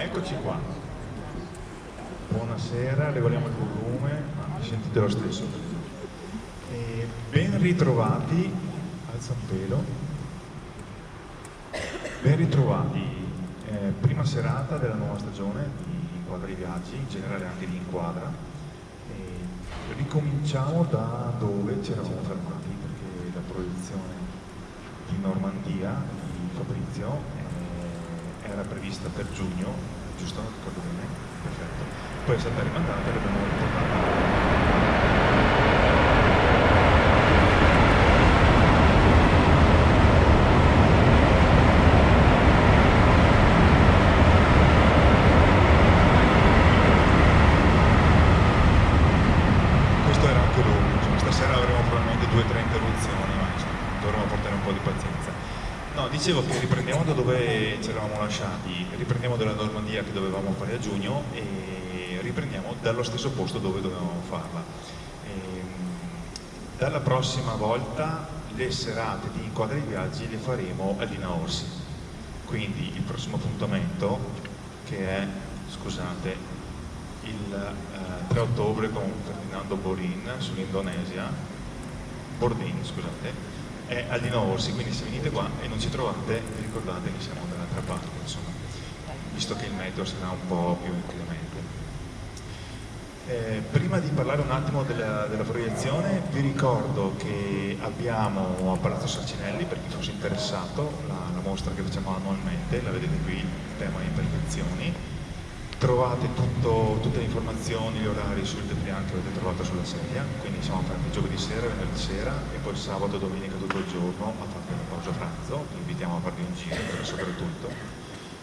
Eccoci qua. Buonasera, regoliamo il volume, ma mi sentite lo stesso. Ben ritrovati, alza un pelo, ben ritrovati, prima serata della nuova stagione di Inquadra i Viaggi, in generale anche di Inquadra. Ricominciamo da dove ci eravamo fermati, perché la proiezione di Normandia di Fabrizio era prevista per giugno, giusto? Ricordo bene? Perfetto. Poi è stata rimandata e l'abbiamo riportata. Questo era anche lui, stasera avremo probabilmente 2 o 3 interruzioni, ma insomma, dovremo portare un po' di pazienza. No, dicevo che riprendiamo da dove ci eravamo lasciati, riprendiamo dalla Normandia che dovevamo fare a giugno e riprendiamo dallo stesso posto dove dovevamo farla. Dalla prossima volta le serate di Inquadra i Viaggi le faremo a Lina Orsi, quindi il prossimo appuntamento, che è, scusate, il 3 ottobre con Ferdinando Borin sull'Indonesia, Bordin, scusate, è a Lina Orsi, quindi se venite qua e non ci trovate, vi ricordate che siamo dall'altra parte, insomma, visto che il meteo sarà un po' più inclemente. Prima di parlare un attimo della proiezione, vi ricordo che abbiamo a Palazzo Sarcinelli, per chi fosse interessato, la mostra che facciamo annualmente, la vedete qui, il tema imperfezioni. Trovate tutte le informazioni, gli orari sul dépliant che avete trovato sulla sedia, quindi siamo aperti giovedì sera, venerdì sera e poi sabato e domenica tutto il giorno a parte la pausa pranzo. Vi invitiamo a farvi un giro soprattutto.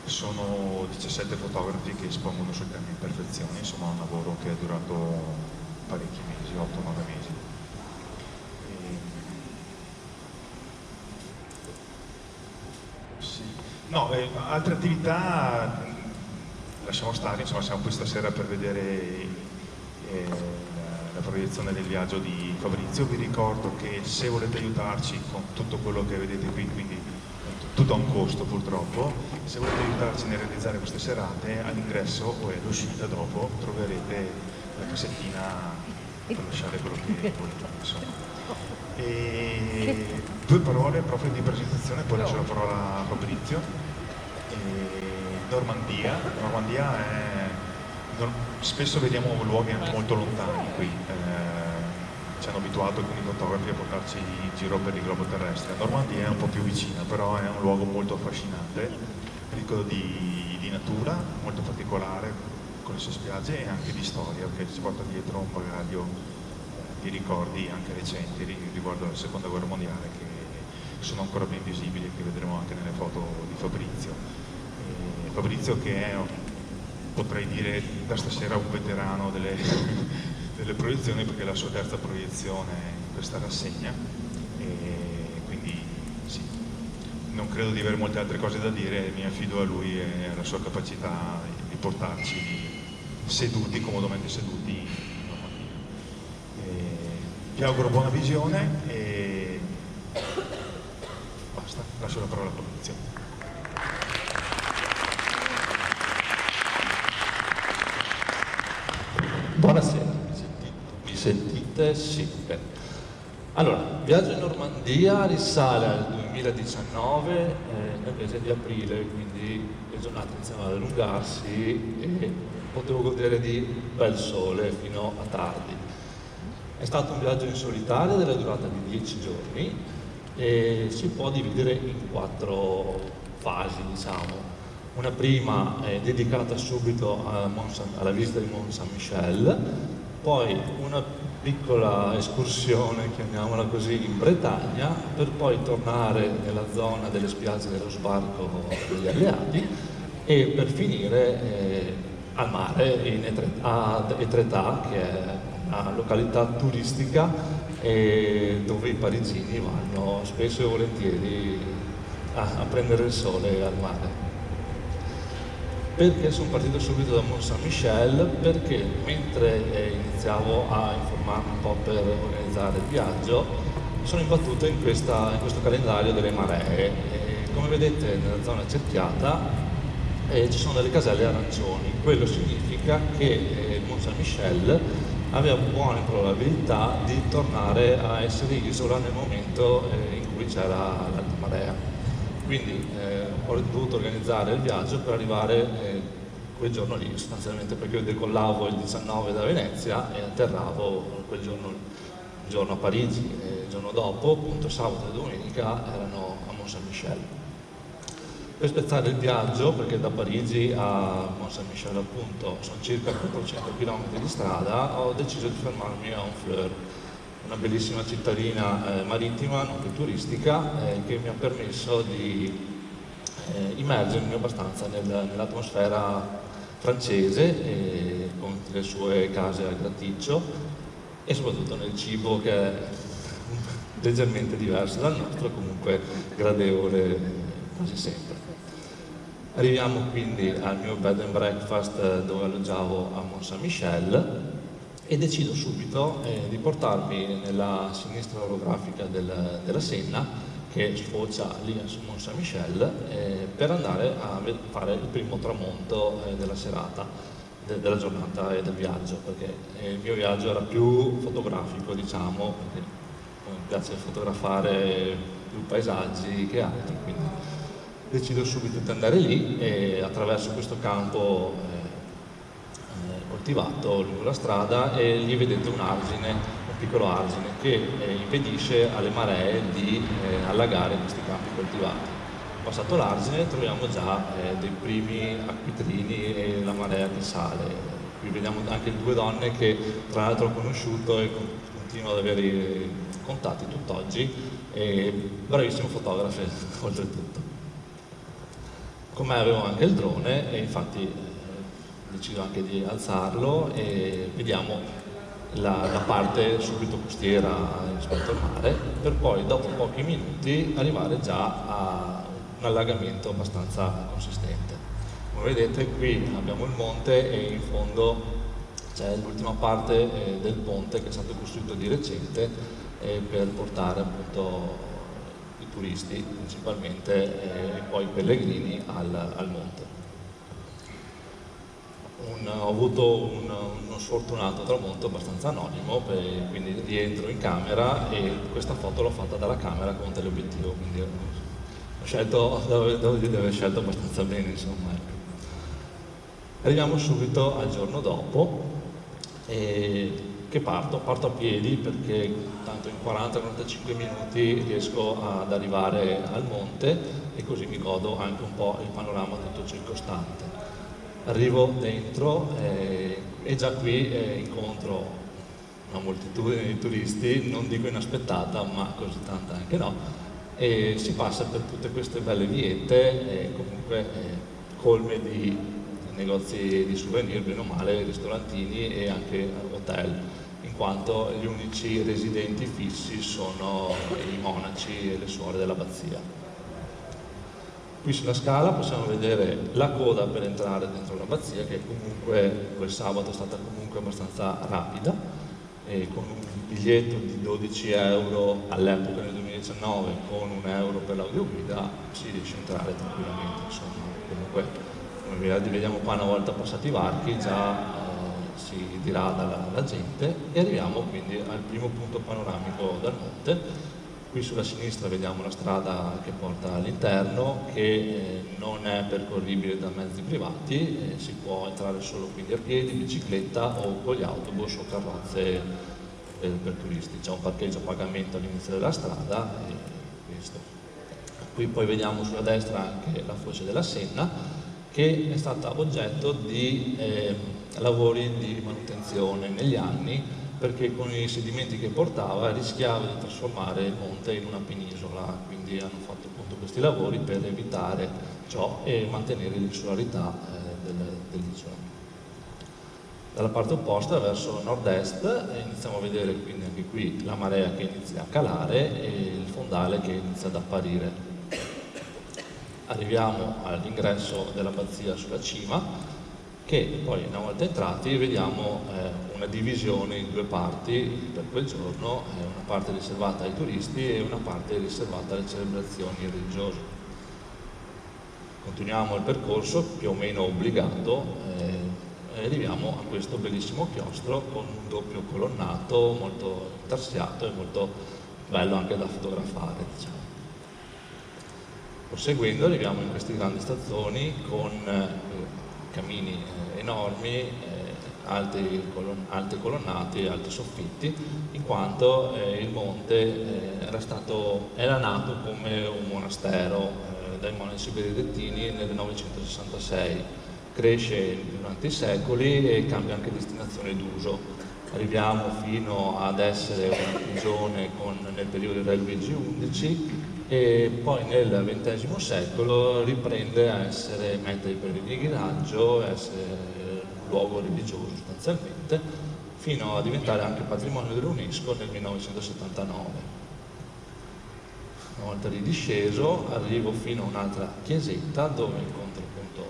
Sono 17 fotografi che espongono sul tema imperfezioni, insomma un lavoro che è durato parecchi mesi, 8-9 mesi. Sì. No, altre attività lasciamo stare, insomma siamo qui stasera per vedere la proiezione del viaggio di Fabrizio. Vi ricordo che se volete aiutarci con tutto quello che vedete qui, quindi tutto ha un costo purtroppo, se volete aiutarci nel realizzare queste serate, all'ingresso o all'uscita dopo troverete la cassettina per lasciare quello che volete, insomma. E 2 parole proprio di presentazione, poi lascio la parola a Fabrizio. Normandia spesso vediamo luoghi anche molto lontani qui, ci hanno abituato alcuni fotografi a portarci in giro per il globo terrestre. Normandia è un po' più vicina, però è un luogo molto affascinante, ricco di natura, molto particolare, con le sue spiagge e anche di storia, che ci porta dietro un bagaglio di ricordi anche recenti riguardo alla seconda guerra mondiale, che sono ancora ben visibili e che vedremo anche nelle foto di Fabrizio. Fabrizio che è, potrei dire da stasera, un veterano delle proiezioni, perché è la sua terza proiezione in questa rassegna e quindi sì, non credo di avere molte altre cose da dire, mi affido a lui e alla sua capacità di portarci seduti, comodamente seduti in Normandia. Vi auguro buona visione e basta, lascio la parola a Fabrizio. Buonasera, mi sentite? Sì. Allora, il viaggio in Normandia risale al 2019, nel mese di aprile, quindi le giornate iniziano ad allungarsi e potevo godere di bel sole fino a tardi. È stato un viaggio in solitaria della durata di 10 giorni e si può dividere in 4 fasi, diciamo. Una prima è dedicata subito alla visita di Mont Saint-Michel, poi una piccola escursione, chiamiamola così, in Bretagna, per poi tornare nella zona delle spiagge dello sbarco degli alleati e per finire al mare a Etretat, che è una località turistica dove i parigini vanno spesso e volentieri a prendere il sole al mare. Perché sono partito subito da Mont Saint-Michel? Perché mentre iniziavo a informarmi un po' per organizzare il viaggio, sono imbattuto in questo calendario delle maree. E come vedete nella zona cerchiata ci sono delle caselle arancioni. Quello significa che il Mont Saint-Michel aveva buone probabilità di tornare a essere isola nel momento in cui c'era l'alta marea. Quindi ho dovuto organizzare il viaggio per arrivare quel giorno lì, sostanzialmente, perché io decollavo il 19 da Venezia e atterravo quel giorno, il giorno a Parigi, e il giorno dopo, appunto sabato e domenica, erano a Mont Saint-Michel. Per spezzare il viaggio, perché da Parigi a Mont Saint-Michel appunto sono circa 400 km di strada, ho deciso di fermarmi a Honfleur, una bellissima cittadina marittima, non più turistica, che mi ha permesso di immergermi abbastanza nell'atmosfera francese, con le sue case a graticcio e soprattutto nel cibo, che è leggermente diverso dal nostro, comunque gradevole quasi sempre. Arriviamo quindi al mio bed and breakfast dove alloggiavo a Mont Saint-Michel e decido subito di portarmi nella sinistra orografica della Senna, che sfocia lì su Mont Saint-Michel, per andare a fare il primo tramonto della serata, della giornata e del viaggio, perché il mio viaggio era più fotografico, diciamo, perché mi piace fotografare più paesaggi che altro, quindi decido subito di andare lì e attraverso questo campo coltivato lungo la strada, e lì vedete un argine, un piccolo argine che impedisce alle maree di allagare questi campi coltivati. Passato l'argine troviamo già dei primi acquitrini e la marea che sale. Qui vediamo anche due donne che tra l'altro ho conosciuto e continuo ad avere contatti tutt'oggi, e bravissime fotografe oltretutto. Con me avevo anche il drone e infatti decido anche di alzarlo e vediamo la parte subito costiera rispetto al mare, per poi dopo pochi minuti arrivare già a un allagamento abbastanza consistente. Come vedete qui abbiamo il monte e in fondo c'è l'ultima parte del ponte che è stato costruito di recente per portare appunto i turisti principalmente e poi i pellegrini al monte. Ho avuto uno sfortunato tramonto abbastanza anonimo, quindi rientro in camera e questa foto l'ho fatta dalla camera con un teleobiettivo, quindi ho scelto, devo dire di aver scelto abbastanza bene, insomma. Ecco. Arriviamo subito al giorno dopo, che parto a piedi perché tanto in 40-45 minuti riesco ad arrivare al monte e così mi godo anche un po' il panorama tutto circostante. Arrivo dentro e già qui incontro una moltitudine di turisti, non dico inaspettata, ma così tanta anche no, e si passa per tutte queste belle viette, comunque colme di negozi di souvenir, bene o male, ristorantini e anche hotel, in quanto gli unici residenti fissi sono i monaci e le suore dell'abbazia. Qui sulla scala possiamo vedere la coda per entrare dentro l'abbazia, che comunque quel sabato è stata comunque abbastanza rapida, e con un biglietto di 12 euro all'epoca nel 2019, con 1 euro per l'audioguida, si riesce a entrare tranquillamente. Insomma, comunque, come vediamo qua, una volta passati i varchi già si dirada la gente, e arriviamo quindi al primo punto panoramico dal monte. Qui sulla sinistra vediamo la strada che porta all'interno, che non è percorribile da mezzi privati, si può entrare solo quindi a piedi, bicicletta o con gli autobus o carrozze per turisti. C'è un parcheggio a pagamento all'inizio della strada e questo. Qui poi vediamo sulla destra anche la foce della Senna, che è stata oggetto di lavori di manutenzione negli anni, perché con i sedimenti che portava rischiava di trasformare il monte in una penisola, quindi hanno fatto appunto questi lavori per evitare ciò e mantenere l'insularità dell'isola. Dalla parte opposta, verso nord-est, iniziamo a vedere quindi anche qui la marea che inizia a calare e il fondale che inizia ad apparire. Arriviamo all'ingresso dell'abbazia sulla cima, che poi una volta entrati vediamo una divisione in due parti per quel giorno, una parte riservata ai turisti e una parte riservata alle celebrazioni religiose. Continuiamo il percorso più o meno obbligato e arriviamo a questo bellissimo chiostro con un doppio colonnato molto intarsiato e molto bello anche da fotografare, diciamo. Proseguendo arriviamo in questi grandi stazzoni con camini enormi, alti colonnati, alti soffitti, in quanto il monte era nato come un monastero dai monaci benedettini nel 966. Cresce durante i secoli e cambia anche destinazione d'uso. Arriviamo fino ad essere una prigione nel periodo del re Luigi XI e poi nel XX secolo riprende a essere meta di pellegrinaggio, a essere un luogo religioso sostanzialmente, fino a diventare anche patrimonio dell'UNESCO nel 1979. Una volta ridisceso arrivo fino a un'altra chiesetta dove incontro appunto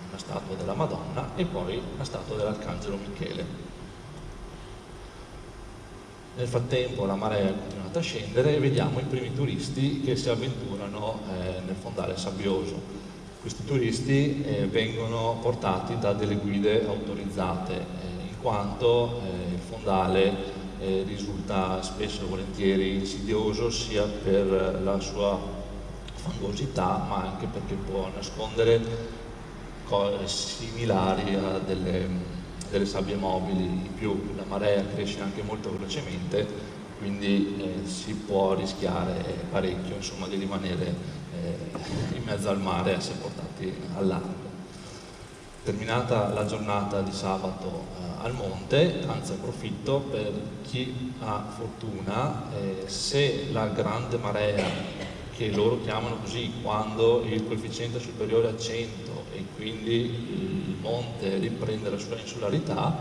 una statua della Madonna e poi la statua dell'Arcangelo Michele. Nel frattempo la marea è continuata a scendere e vediamo i primi turisti che si avventurano nel fondale sabbioso. Questi turisti vengono portati da delle guide autorizzate, in quanto il fondale risulta spesso e volentieri insidioso sia per la sua fangosità ma anche perché può nascondere cose similari a delle sabbie mobili. In più la marea cresce anche molto velocemente, quindi si può rischiare parecchio, insomma, di rimanere in mezzo al mare e essere portati al largo. Terminata la giornata di sabato al monte, anzi approfitto per chi ha fortuna, se la grande marea, che loro chiamano così quando il coefficiente è superiore a 100 e quindi il monte riprende la sua insularità,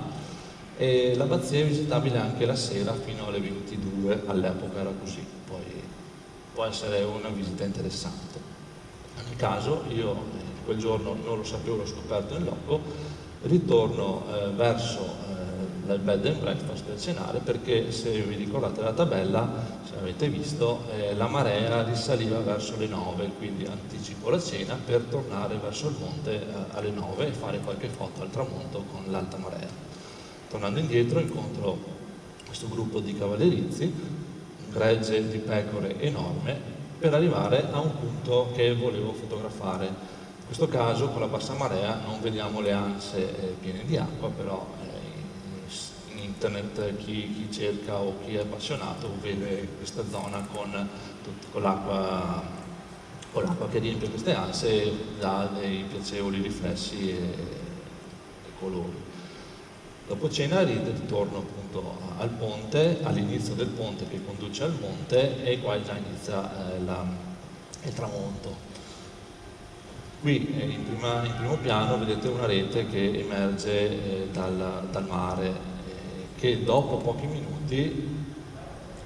e l'abbazia è visitabile anche la sera fino alle 22, all'epoca era così, poi può essere una visita interessante. In ogni caso io quel giorno non lo sapevo, l'ho scoperto in loco, ritorno verso il bed and breakfast per cenare, perché se vi ricordate la tabella, se avete visto, la marea risaliva verso le 9, quindi anticipo la cena per tornare verso il monte alle 9 e fare qualche foto al tramonto con l'alta marea. Tornando indietro incontro questo gruppo di cavallerizi, un gregge di pecore enorme, per arrivare a un punto che volevo fotografare. In questo caso con la bassa marea non vediamo le anse piene di acqua, però in internet chi cerca o chi è appassionato vede questa zona con l'acqua che riempie queste anse e dà dei piacevoli riflessi e colori. Dopo cena ritorno appunto al ponte, all'inizio del ponte che conduce al monte, e qua già inizia il tramonto. Qui in primo piano vedete una rete che emerge dal mare, che dopo pochi minuti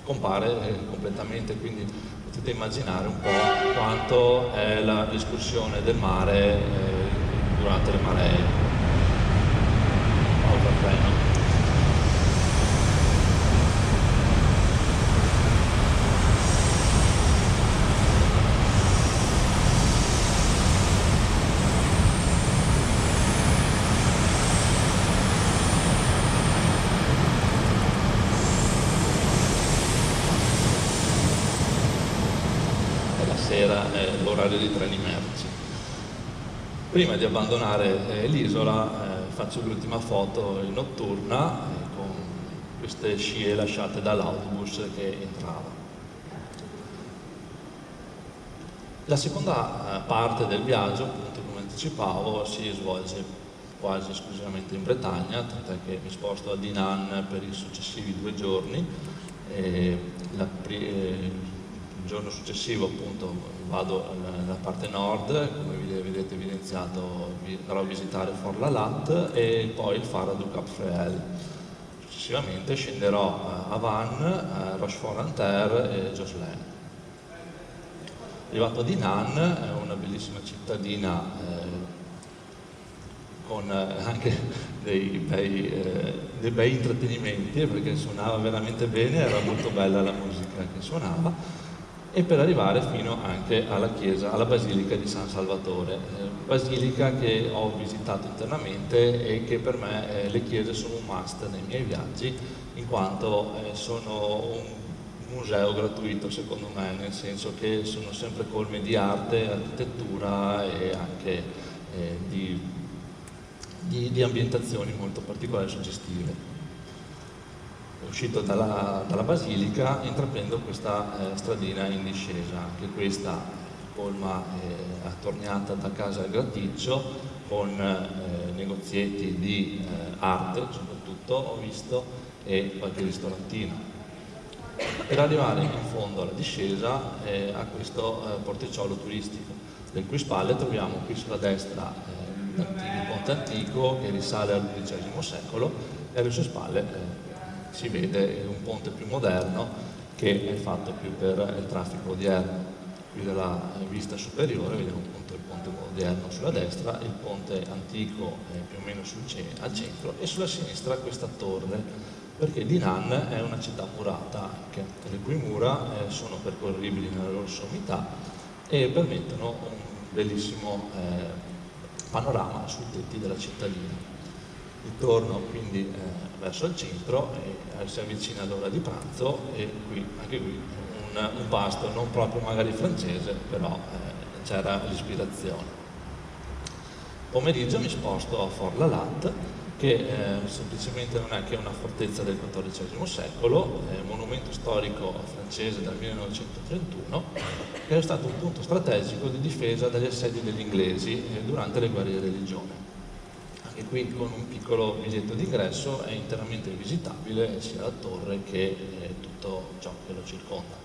compare completamente, quindi potete immaginare un po' quanto è l'escursione del mare durante le maree. Pausa freno. Sera è l'orario dei treni merci. Prima di abbandonare l'isola faccio l'ultima foto notturna con queste scie lasciate dall'autobus che entrava. La seconda parte del viaggio, appunto, come anticipavo, si svolge quasi esclusivamente in Bretagna, tant'è che mi sposto a Dinan per i successivi 2 giorni. Il giorno successivo appunto vado alla parte nord, come vedete evidenziato, andrò a visitare Fort Lalat e poi il Faro du Cap Fréhel. Successivamente scenderò a Vannes, Rochefort-en-Terre e Josselin. Arrivato a Dinan, è una bellissima cittadina con anche dei bei intrattenimenti, perché suonava veramente bene, era molto bella la musica che suonava. e per arrivare fino anche alla chiesa, alla Basilica di San Salvatore, basilica che ho visitato internamente e che per me le chiese sono un must nei miei viaggi, in quanto sono un museo gratuito secondo me, nel senso che sono sempre colme di arte, architettura e anche di ambientazioni molto particolari e suggestive. Uscito dalla Basilica intraprendo questa stradina in discesa, anche questa colma attorniata da casa al Graticcio, con negozietti di arte soprattutto ho visto, e qualche ristorantino, per arrivare in fondo alla discesa a questo porticciolo turistico, le cui spalle troviamo qui sulla destra il ponte antico che risale al XII secolo, e alle sue spalle si vede un ponte più moderno che è fatto più per il traffico odierno. Qui dalla vista superiore vediamo appunto il ponte odierno sulla destra, il ponte antico più o meno al centro, e sulla sinistra questa torre, perché Dinan è una città murata anche, le cui mura sono percorribili nella loro sommità e permettono un bellissimo panorama sui tetti della cittadina. Ritorno quindi verso il centro e si avvicina l'ora di pranzo, e anche qui un pasto non proprio magari francese, però c'era l'ispirazione. Pomeriggio mi sposto a Fort-la-Latte, che semplicemente non è che una fortezza del XIV secolo, monumento storico francese dal 1931, che è stato un punto strategico di difesa dagli assedi degli inglesi durante le guerre di religione. Anche qui con un piccolo biglietto d'ingresso è interamente visitabile sia la torre che tutto ciò che lo circonda.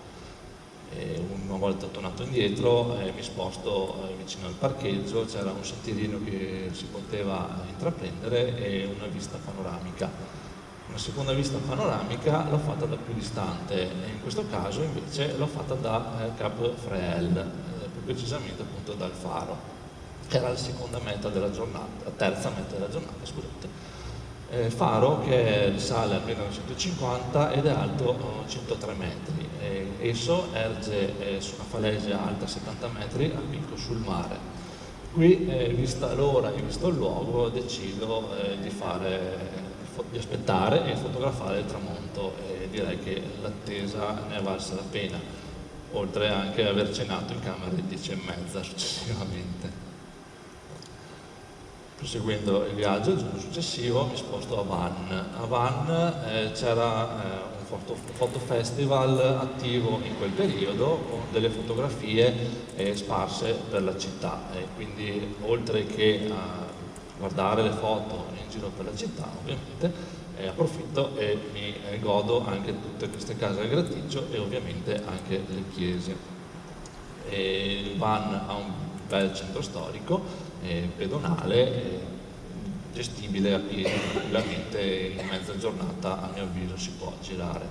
Una volta tornato indietro mi sposto vicino al parcheggio, c'era un sentierino che si poteva intraprendere e una vista panoramica. Una seconda vista panoramica l'ho fatta da più distante, e in questo caso invece l'ho fatta da Cap Fréhel, più precisamente appunto dal faro, che era la seconda meta della giornata, la terza meta della giornata, scusate. Faro che risale al 1950 ed è alto 103 metri. Esso erge su una falesia alta 70 metri a picco sul mare. Qui, vista l'ora e visto il luogo, decido di aspettare e fotografare il tramonto, e direi che l'attesa ne è valsa la pena, oltre anche ad aver cenato in camera alle 10:30 successivamente. Proseguendo il viaggio, il giorno successivo mi sposto a Vannes. A Vannes c'era un foto festival attivo in quel periodo, con delle fotografie sparse per la città, e quindi oltre che a guardare le foto in giro per la città, ovviamente approfitto e mi godo anche tutte queste case al Graticcio e ovviamente anche le chiese. Vannes ha un bel centro storico pedonale, gestibile a piedi tranquillamente, in mezza giornata a mio avviso si può girare.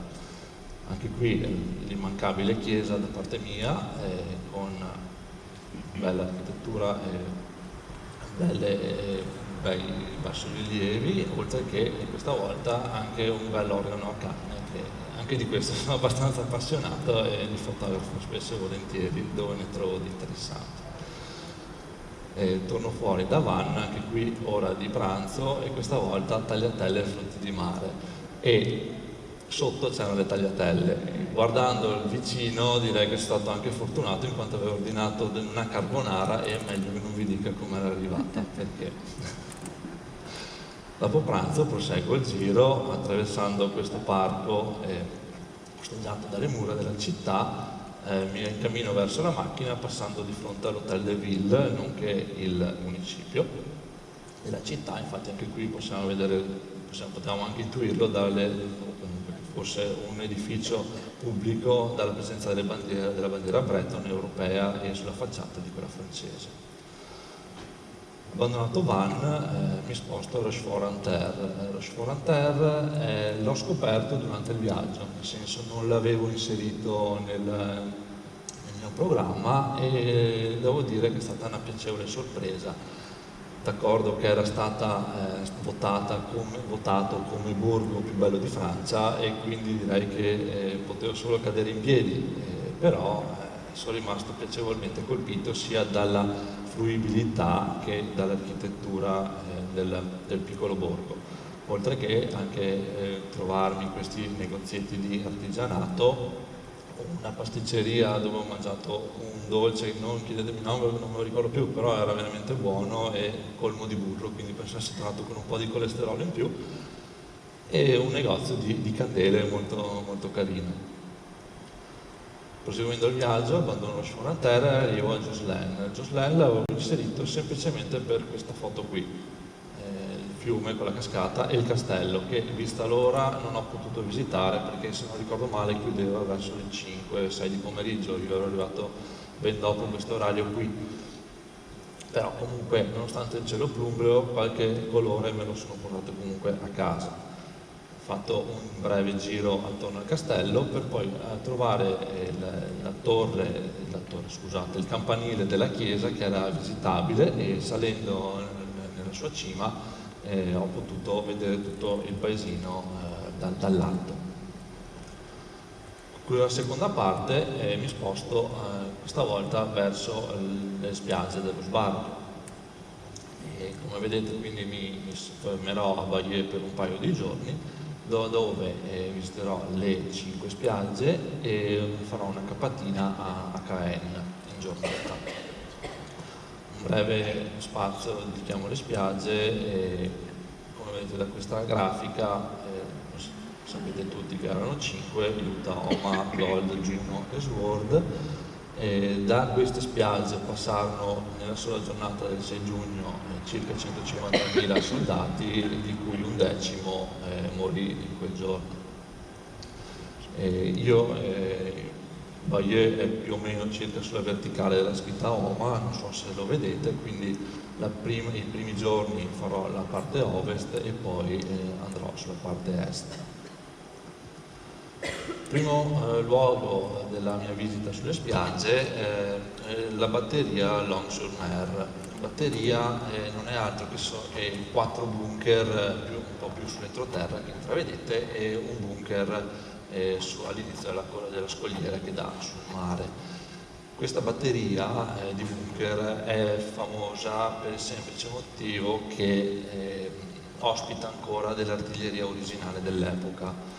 Anche qui l'immancabile chiesa da parte mia, con bella architettura e bei bassorilievi, oltre che questa volta anche un bel organo a canne, che anche di questo sono abbastanza appassionato e li fotografo spesso e volentieri dove ne trovo di interessanti. Torno fuori da Vannes, anche qui ora di pranzo, e questa volta tagliatelle e frutti di mare, e sotto c'erano le tagliatelle. Guardando il vicino direi che sono stato anche fortunato, in quanto avevo ordinato una carbonara e è meglio che non vi dica come era arrivata, perché dopo pranzo proseguo il giro attraversando questo parco costeggiato dalle mura della città. Mi incammino verso la macchina passando di fronte all'Hôtel de Ville, nonché il municipio della città. Infatti anche qui potevamo anche intuirlo fosse un edificio pubblico, dalla presenza della bandiera Breton europea e sulla facciata di quella francese. Abbandonato Vannes, mi sposto a Rochefort-en-Terre. Rochefort-en-Terre l'ho scoperto durante il viaggio, nel senso non l'avevo inserito nel mio programma, e devo dire che è stata una piacevole sorpresa. D'accordo che era stata votato come borgo più bello di Francia, e quindi direi che potevo solo cadere in piedi, però sono rimasto piacevolmente colpito sia dalla fruibilità che dall'architettura del piccolo borgo, oltre che anche trovarmi in questi negozietti di artigianato, una pasticceria dove ho mangiato un dolce, non chiedetemi il nome, non me lo ricordo più, però era veramente buono e colmo di burro, quindi penso sia tornato con un po' di colesterolo in più, e un negozio di candele molto, molto carino. Proseguendo il viaggio, abbandono lo Schwanenterre e arrivo a Gioslen. Gioslen l'avevo inserito semplicemente per questa foto qui, il fiume con la cascata e il castello, che vista l'ora non ho potuto visitare perché, se non ricordo male, chiudeva verso le 5-6 di pomeriggio. Io ero arrivato ben dopo questo orario qui, però comunque, nonostante il cielo plumbeo, qualche colore me lo sono portato comunque a casa. Ho fatto un breve giro attorno al castello per poi trovare scusate, il campanile della chiesa, che era visitabile, e salendo nella sua cima ho potuto vedere tutto il paesino dall'alto. Con la seconda parte mi sposto questa volta verso le spiagge dello sbarco. E come vedete, quindi mi fermerò a Bayeux per un paio di giorni, dove visiterò le 5 spiagge e farò una capatina a Caen in giornata. Un breve spazio dedichiamo alle spiagge e, come vedete da questa grafica, sapete tutti che erano 5: Utah, Omaha, Gold, Juneau e Sword. Da queste spiagge passarono nella sola giornata del 6 giugno circa 150.000 soldati, di cui un decimo morì in quel giorno. Bayeux è più o meno circa sulla verticale della scritta Omaha, non so se lo vedete, quindi i primi giorni farò la parte ovest e poi andrò sulla parte est. Primo luogo della mia visita sulle spiagge è la batteria Long-sur-Mer. La batteria non è altro che 4 bunker un po' più sull'entroterra che intravedete, e un bunker all'inizio della scogliera che dà sul mare. Questa batteria di bunker è famosa per il semplice motivo che ospita ancora dell'artiglieria originale dell'epoca,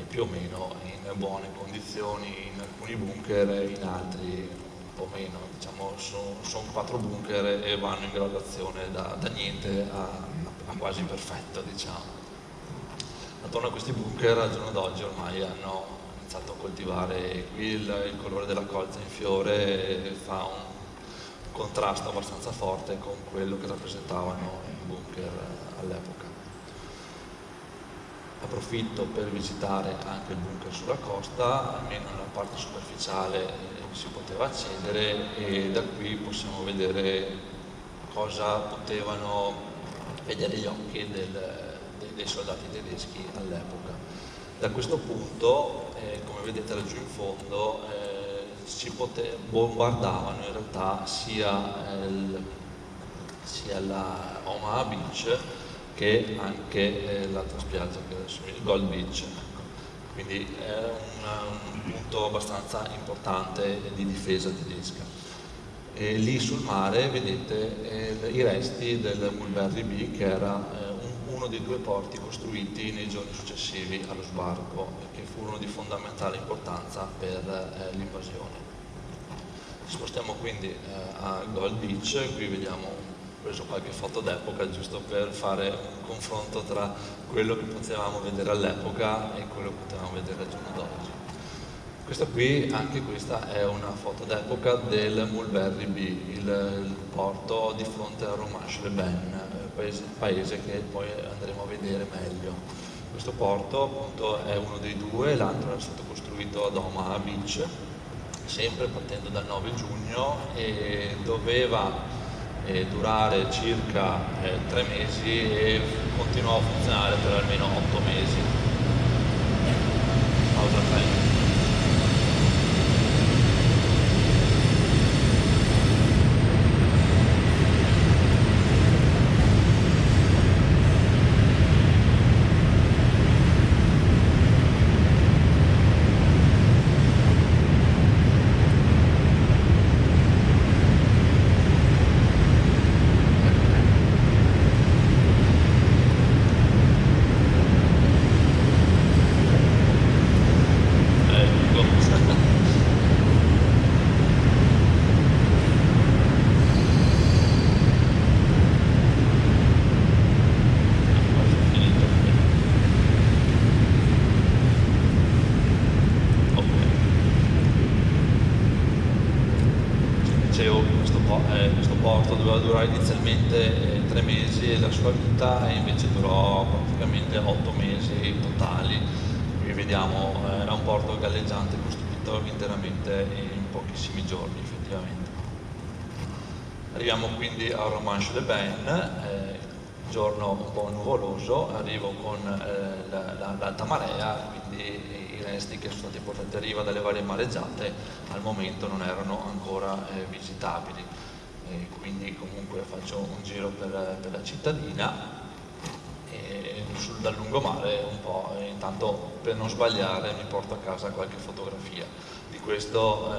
più o meno in buone condizioni in alcuni bunker, in altri un po' meno. Diciamo, sono 4 bunker e vanno in gradazione da niente a quasi perfetto, diciamo. Attorno a questi bunker al giorno d'oggi ormai hanno iniziato a coltivare qui il colore della colza in fiore, e fa un contrasto abbastanza forte con quello che rappresentavano i bunker all'epoca. Approfitto per visitare anche il bunker sulla costa, almeno nella parte superficiale si poteva accedere, e da qui possiamo vedere cosa potevano vedere gli occhi dei soldati tedeschi all'epoca. Da questo punto, come vedete laggiù in fondo, bombardavano in realtà sia la Omaha Beach che anche l'altra spiaggia, che adesso il Gold Beach. Quindi è un punto abbastanza importante di difesa tedesca. E lì sul mare vedete i resti del Mulberry Bee, che era uno dei 2 porti costruiti nei giorni successivi allo sbarco, che furono di fondamentale importanza per l'invasione. Ci spostiamo quindi a Gold Beach. Qui ho preso qualche foto d'epoca giusto per fare un confronto tra quello che potevamo vedere all'epoca e quello che potevamo vedere al giorno d'oggi. Anche questa è una foto d'epoca del Mulberry Bee, il porto di fronte a Romanche-les-Bains, paese che poi andremo a vedere meglio. Questo porto appunto è uno dei 2, l'altro è stato costruito ad Omaha Beach, sempre partendo dal 9 giugno, e doveva durare circa 3 mesi e continuò a funzionare per almeno 8 mesi. Pausa time. porto doveva durare inizialmente 3 mesi la sua vita, e invece durò praticamente 8 mesi totali. Qui vediamo, era un porto galleggiante costruito interamente in pochissimi giorni effettivamente. Arriviamo quindi a Romanche-les-Bains, giorno un po' nuvoloso, arrivo con l'alta marea, quindi i resti che sono stati portati a riva dalle varie mareggiate al momento non erano ancora visitabili. Quindi comunque faccio un giro per la cittadina e dal lungomare un po', e intanto per non sbagliare mi porto a casa qualche fotografia di questo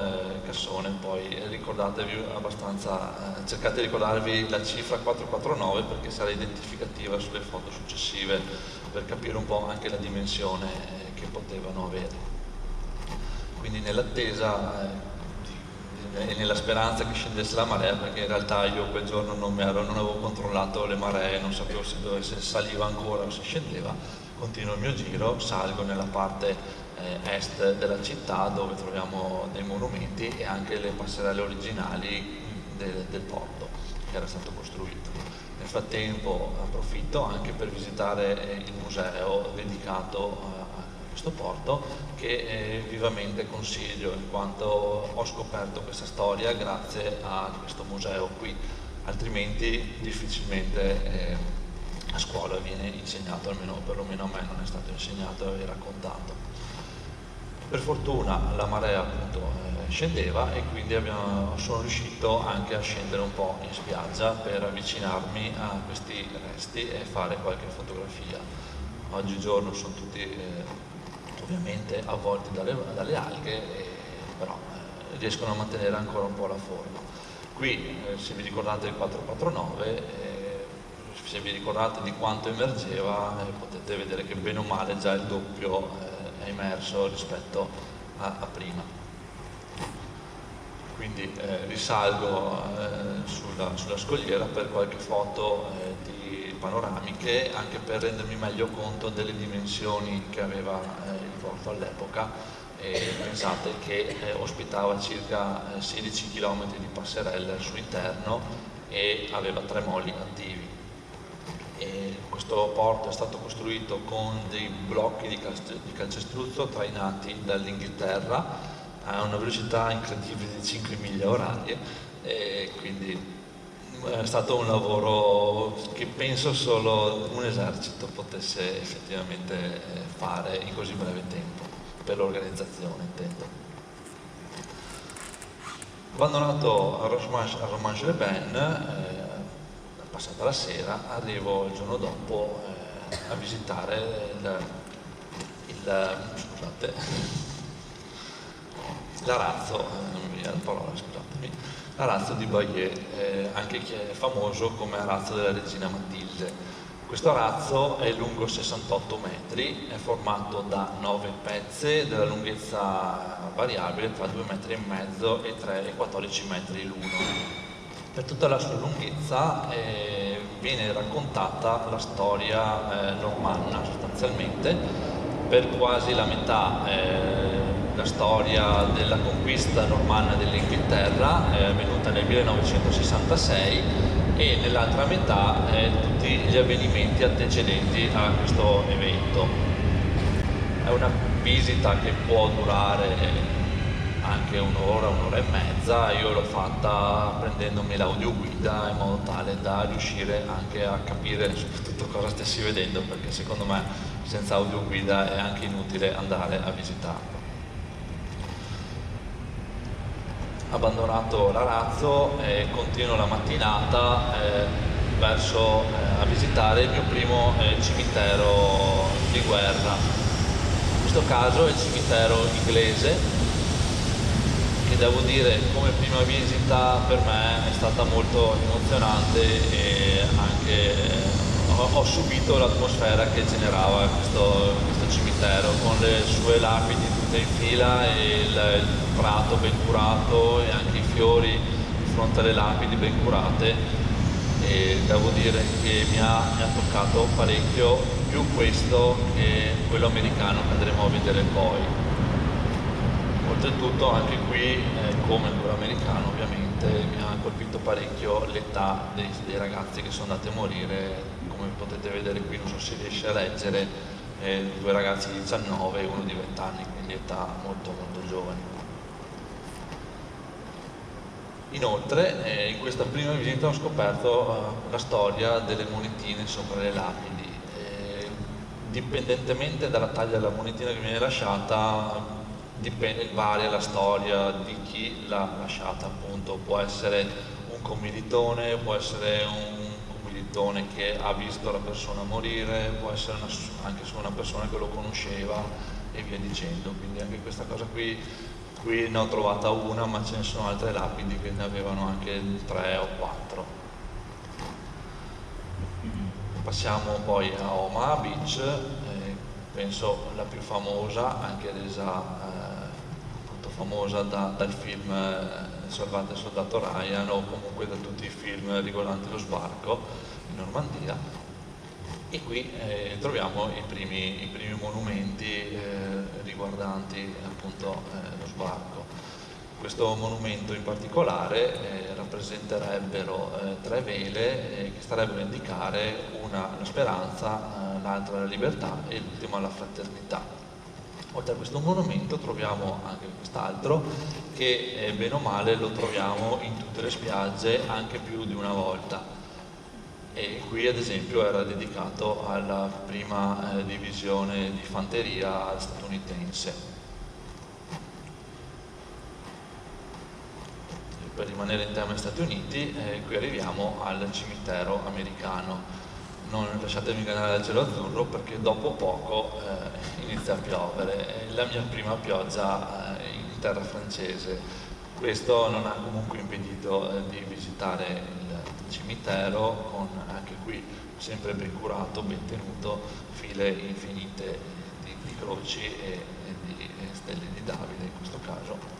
cassone. Poi ricordatevi abbastanza, cercate di ricordarvi la cifra 449 perché sarà identificativa sulle foto successive, per capire un po' anche la dimensione che potevano avere. Quindi nell'attesa e nella speranza che scendesse la marea, perché in realtà io quel giorno non avevo controllato le maree, non sapevo se saliva ancora o se scendeva, continuo il mio giro, salgo nella parte est della città dove troviamo dei monumenti e anche le passerelle originali del porto che era stato costruito. Nel frattempo approfitto anche per visitare il museo dedicato a questo porto, che vivamente consiglio, in quanto ho scoperto questa storia grazie a questo museo qui, altrimenti difficilmente a scuola viene insegnato, almeno perlomeno a me non è stato insegnato e raccontato. Per fortuna la marea appunto scendeva e quindi sono riuscito anche a scendere un po' in spiaggia per avvicinarmi a questi resti e fare qualche fotografia. Oggigiorno sono tutti ovviamente avvolti dalle alghe, però riescono a mantenere ancora un po' la forma. Qui se vi ricordate il 449, se vi ricordate di quanto emergeva, potete vedere che bene o male già il doppio è emerso rispetto a prima. Quindi risalgo sulla scogliera per qualche foto di panoramiche, anche per rendermi meglio conto delle dimensioni che aveva il porto all'epoca. Pensate che ospitava circa 16 km di passerelle al suo interno e aveva 3 moli attivi. Questo porto è stato costruito con dei blocchi di calcestruzzo trainati dall'Inghilterra a una velocità incredibile di 5 miglia orarie, e quindi è stato un lavoro che penso solo un esercito potesse effettivamente fare in così breve tempo, per l'organizzazione intendo. Abbandonato a Romanche-les-Bains, passata la sera, arrivo il giorno dopo a visitare l'arazzo, non mi viene la parola, scusatemi, l'arazzo di Bayeux, anche che è famoso come arazzo della regina Matilde. Questo arazzo è lungo 68 metri, è formato da 9 pezze della lunghezza variabile tra 2,5 metri e 3 e 14 metri l'uno. Per tutta la sua lunghezza viene raccontata la storia normanna sostanzialmente, per quasi la metà la storia della conquista normanna dell'Inghilterra, avvenuta nel 1966, e nell'altra metà tutti gli avvenimenti antecedenti a questo evento. È una visita che può durare anche un'ora, un'ora e mezza. Io l'ho fatta prendendomi l'audioguida in modo tale da riuscire anche a capire soprattutto cosa stessi vedendo, perché secondo me senza audioguida è anche inutile andare a visitarlo. Abbandonato l'arazzo, continuo la mattinata verso a visitare il mio primo cimitero di guerra. In questo caso è il cimitero inglese, che devo dire come prima visita per me è stata molto emozionante, e anche ho subito l'atmosfera che generava questo cimitero, con le sue lapidi tutte in fila e il prato ben curato e anche i fiori di fronte alle lapidi ben curate, e devo dire che mi ha toccato parecchio, più questo che quello americano che andremo a vedere poi. Oltretutto anche qui, come quello americano ovviamente, mi ha colpito parecchio l'età dei ragazzi che sono andati a morire. Come potete vedere qui, non so se riesce a leggere, due ragazzi di 19 e uno di 20 anni, quindi età molto molto giovani. Inoltre in questa prima visita ho scoperto la storia delle monetine sopra le lapidi. Dipendentemente dalla taglia della monetina che viene lasciata, varia la storia di chi l'ha lasciata, appunto. Può essere un commilitone, può essere un commilitone che ha visto la persona morire, può essere anche solo una persona che lo conosceva e via dicendo. Quindi anche questa cosa qui ne ho trovata una, ma ce ne sono altre lapidi che ne avevano anche 3 o 4. Passiamo poi a Omaha Beach, penso la più famosa, anche resa appunto famosa dal film Salvate il soldato Ryan, o comunque da tutti i film riguardanti lo sbarco in Normandia. E qui troviamo i primi monumenti riguardanti appunto lo sbarco. Questo monumento in particolare rappresenterebbero 3 vele che starebbero a indicare una la speranza, l'altra la libertà e l'ultima la fraternità. Oltre a questo monumento troviamo anche quest'altro che bene o male lo troviamo in tutte le spiagge anche più di una volta. E qui ad esempio era dedicato alla prima divisione di fanteria statunitense. Per rimanere in tema Stati Uniti, qui arriviamo al cimitero americano. Non lasciatemi ingannare dal cielo azzurro, perché dopo poco inizia a piovere. È la mia prima pioggia in terra francese. Questo non ha comunque impedito di visitare il cimitero, con anche qui sempre ben curato, ben tenuto, file infinite di croci e di stelle di Davide in questo caso.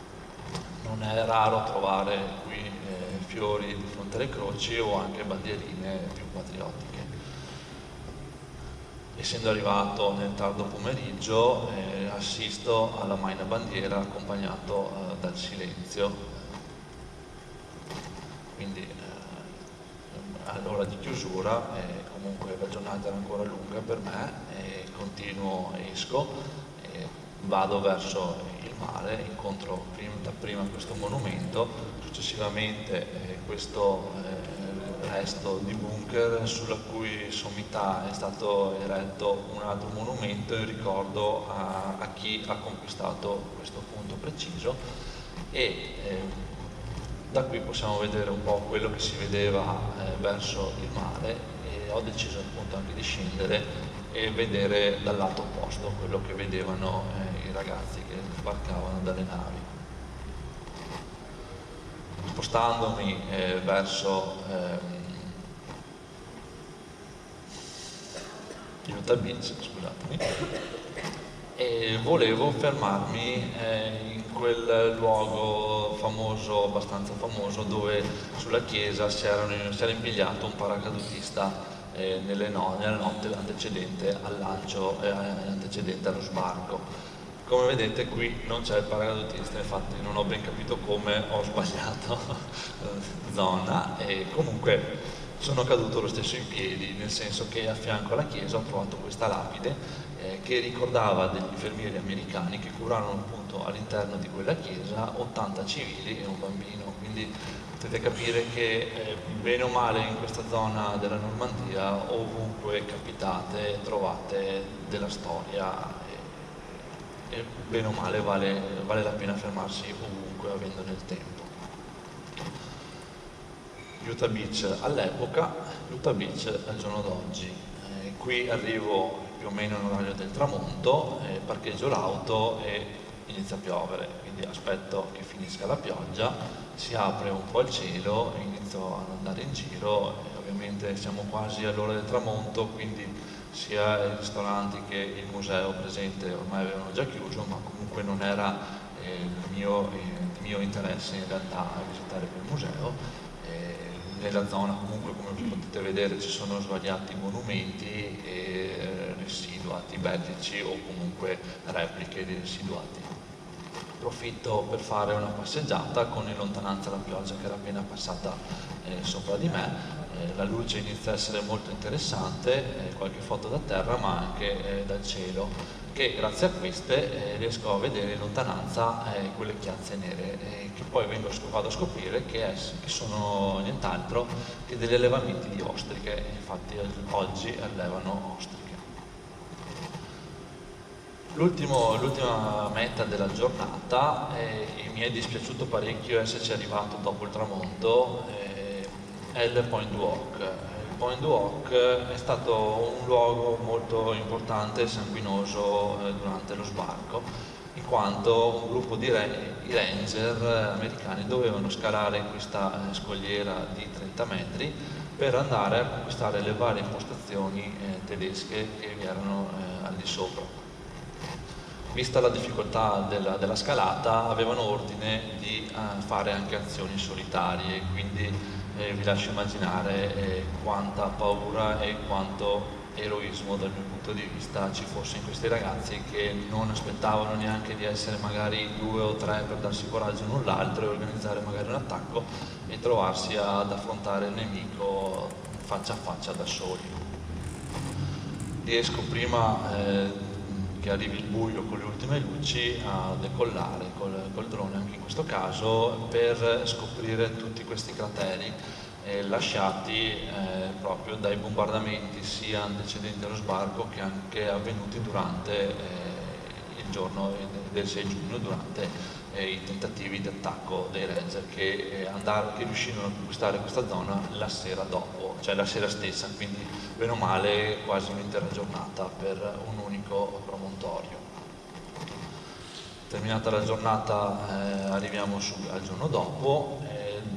Non è raro trovare qui fiori di fronte alle croci o anche bandierine più patriottiche. Essendo arrivato nel tardo pomeriggio, assisto alla Maina Bandiera accompagnato dal silenzio. Quindi all'ora di chiusura, comunque la giornata era ancora lunga per me, esco, vado verso il mare, incontro dapprima questo monumento, successivamente questo resto di bunker, sulla cui sommità è stato eretto un altro monumento in ricordo a chi ha conquistato questo punto preciso. E da qui possiamo vedere un po' quello che si vedeva verso il mare, e ho deciso appunto anche di scendere e vedere dal lato opposto quello che vedevano i ragazzi che sbarcavano dalle navi. Spostandomi verso Utah Beach, scusatemi, e volevo fermarmi in quel luogo famoso, abbastanza famoso, dove sulla chiesa si era impigliato un paracadutista nella notte antecedente al lancio, antecedente allo sbarco. Come vedete qui non c'è il paracadutista, infatti non ho ben capito come ho sbagliato zona, e comunque sono caduto lo stesso in piedi, nel senso che a fianco alla chiesa ho trovato questa lapide che ricordava degli infermieri americani che curarono appunto all'interno di quella chiesa 80 civili e un bambino. Quindi potete capire che bene o male in questa zona della Normandia, ovunque capitate, trovate della storia, e bene o male vale la pena fermarsi ovunque avendone il tempo. Utah Beach all'epoca, Utah Beach al giorno d'oggi. Qui arrivo più o meno in orario del tramonto, parcheggio l'auto e inizia a piovere, quindi aspetto che finisca la pioggia, si apre un po' il cielo, inizio ad andare in giro, e ovviamente siamo quasi all'ora del tramonto, quindi sia i ristoranti che il museo presente ormai avevano già chiuso, ma comunque non era il mio interesse in realtà a visitare quel museo. Nella zona comunque, come potete vedere, ci sono svariati monumenti e residuati bellici o comunque repliche di residuati. approfitto per fare una passeggiata con in lontananza la pioggia che era appena passata sopra di me. La luce inizia a essere molto interessante, qualche foto da terra ma anche dal cielo, che grazie a queste riesco a vedere in lontananza quelle chiazze nere che poi vado a scoprire che sono nient'altro che degli allevamenti di ostriche. Infatti oggi allevano ostriche. L'ultima meta della giornata, mi è dispiaciuto parecchio esserci arrivato dopo il tramonto, è il Point du Hoc. Il Point du Hoc è stato un luogo molto importante e sanguinoso durante lo sbarco, in quanto un gruppo di ranger americani dovevano scalare questa scogliera di 30 metri per andare a conquistare le varie postazioni tedesche che vi erano al di sopra. Vista la difficoltà della scalata, avevano ordine di fare anche azioni solitarie, quindi vi lascio immaginare quanta paura e quanto eroismo dal mio punto di vista ci fosse in questi ragazzi che non aspettavano neanche di essere magari 2 o 3 per darsi coraggio l'un l'altro e organizzare magari un attacco e trovarsi ad affrontare il nemico faccia a faccia da soli. Riesco prima che arrivi il buio con le ultime luci a decollare col drone anche in questo caso per scoprire tutti questi crateri lasciati proprio dai bombardamenti sia antecedenti allo sbarco che anche avvenuti durante il giorno del 6 giugno durante i tentativi di attacco dei Ranger che riuscirono a conquistare questa zona la sera dopo, cioè la sera stessa, quindi bene o male quasi un'intera giornata per un unico promontorio. Terminata la giornata arriviamo al giorno dopo,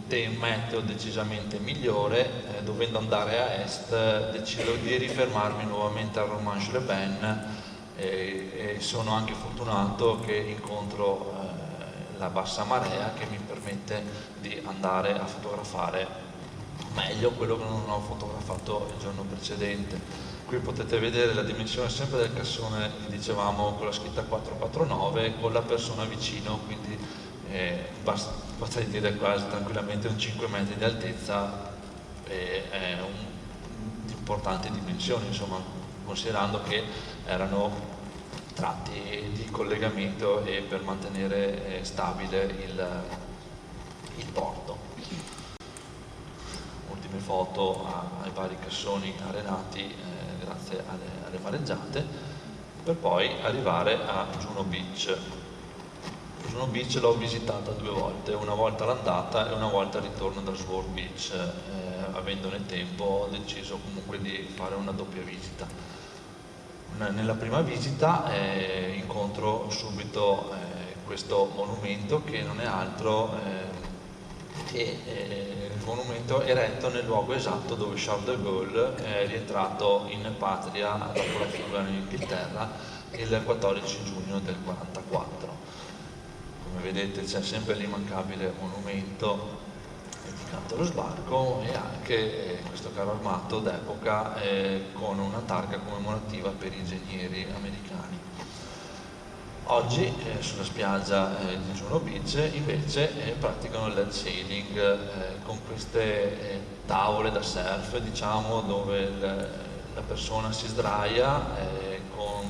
meteo decisamente migliore, dovendo andare a est decido di rifermarmi nuovamente a Romanche-les-Bains e sono anche fortunato che incontro la bassa marea che mi permette di andare a fotografare meglio quello che non ho fotografato il giorno precedente. Qui potete vedere la dimensione sempre del cassone, dicevamo, con la scritta 449 con la persona vicino, quindi basta dire quasi tranquillamente un 5 metri di altezza, è importanti dimensioni, insomma, considerando che erano tratti di collegamento e per mantenere stabile il porto. Ultime foto ai vari cassoni arenati grazie alle mareggiate, per poi arrivare a Juno Beach. Juno Beach l'ho visitata 2 volte, una volta all'andata e una volta al ritorno da Sword Beach, avendone tempo ho deciso comunque di fare una doppia visita. Nella prima visita incontro subito questo monumento che non è altro che il monumento eretto nel luogo esatto dove Charles de Gaulle è rientrato in patria dopo la fuga in Inghilterra il 14 giugno del 1944. Come vedete c'è sempre l'immancabile monumento dedicato allo sbarco e anche questo carro armato d'epoca con una targa commemorativa per i ingegneri americani. Oggi sulla spiaggia di Juno Beach invece praticano il lead sailing con queste tavole da surf, diciamo, dove la persona si sdraia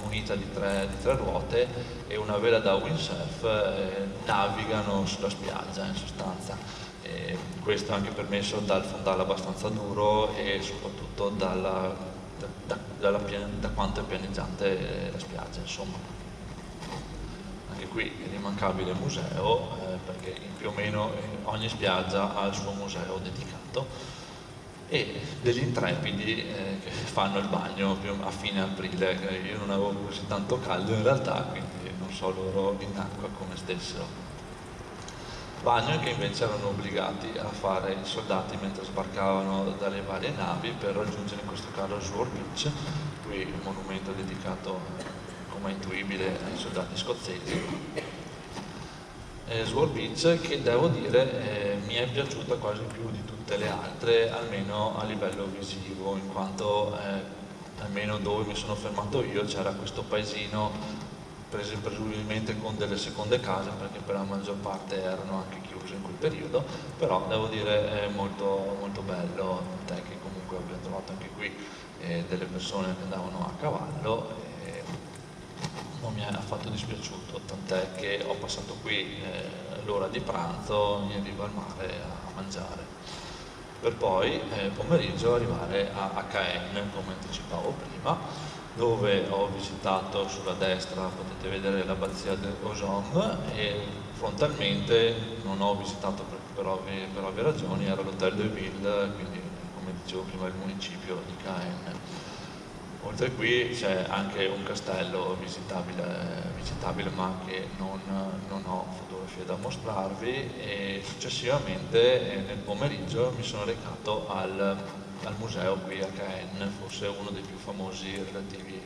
munita di tre ruote e una vela da windsurf, navigano sulla spiaggia in sostanza. Questo è anche permesso dal fondale abbastanza duro e soprattutto da quanto è pianeggiante la spiaggia, insomma. Anche qui l'immancabile museo, perché più o meno ogni spiaggia ha il suo museo dedicato, e degli intrepidi che fanno il bagno a fine aprile. Io non avevo così tanto caldo in realtà, quindi non so loro in acqua come stessero. Bagno che invece erano obbligati a fare i soldati mentre sbarcavano dalle varie navi per raggiungere in questo caso Sword Beach, qui il monumento dedicato, come è intuibile, ai soldati scozzesi. Sword Beach che devo dire mi è piaciuta quasi più di tutte le altre, almeno a livello visivo, in quanto almeno dove mi sono fermato io c'era questo paesino prese presumibilmente con delle seconde case, perché per la maggior parte erano anche chiuse in quel periodo, però devo dire è molto, molto bello, tant'è che comunque abbiamo trovato anche qui delle persone che andavano a cavallo e non mi è affatto dispiaciuto, tant'è che ho passato qui l'ora di pranzo in riva al mare a mangiare, per poi pomeriggio arrivare a Caen, come anticipavo prima, dove ho visitato sulla destra, potete vedere l'abbazia di Ozon, e frontalmente non ho visitato per ovvie ragioni, era l'Hotel de Ville, quindi come dicevo prima il municipio di Caen. Oltre qui c'è anche un castello visitabile ma che non ho fotografie da mostrarvi, e successivamente nel pomeriggio mi sono recato al museo qui a Caen, forse uno dei più famosi relativi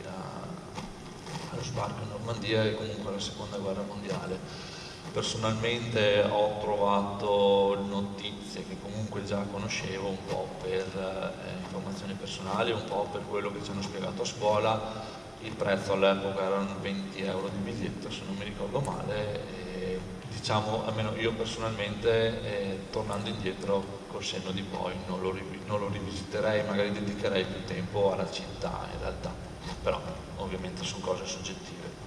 allo sbarco in Normandia e comunque alla seconda guerra mondiale. Personalmente ho trovato notizie che comunque già conoscevo, un po' per informazioni personali, un po' per quello che ci hanno spiegato a scuola. Il prezzo all'epoca erano 20 euro di biglietto, se non mi ricordo male, e, diciamo, almeno io personalmente, tornando indietro col senno di poi non lo rivisiterei, magari dedicherei più tempo alla città in realtà, però ovviamente sono cose soggettive.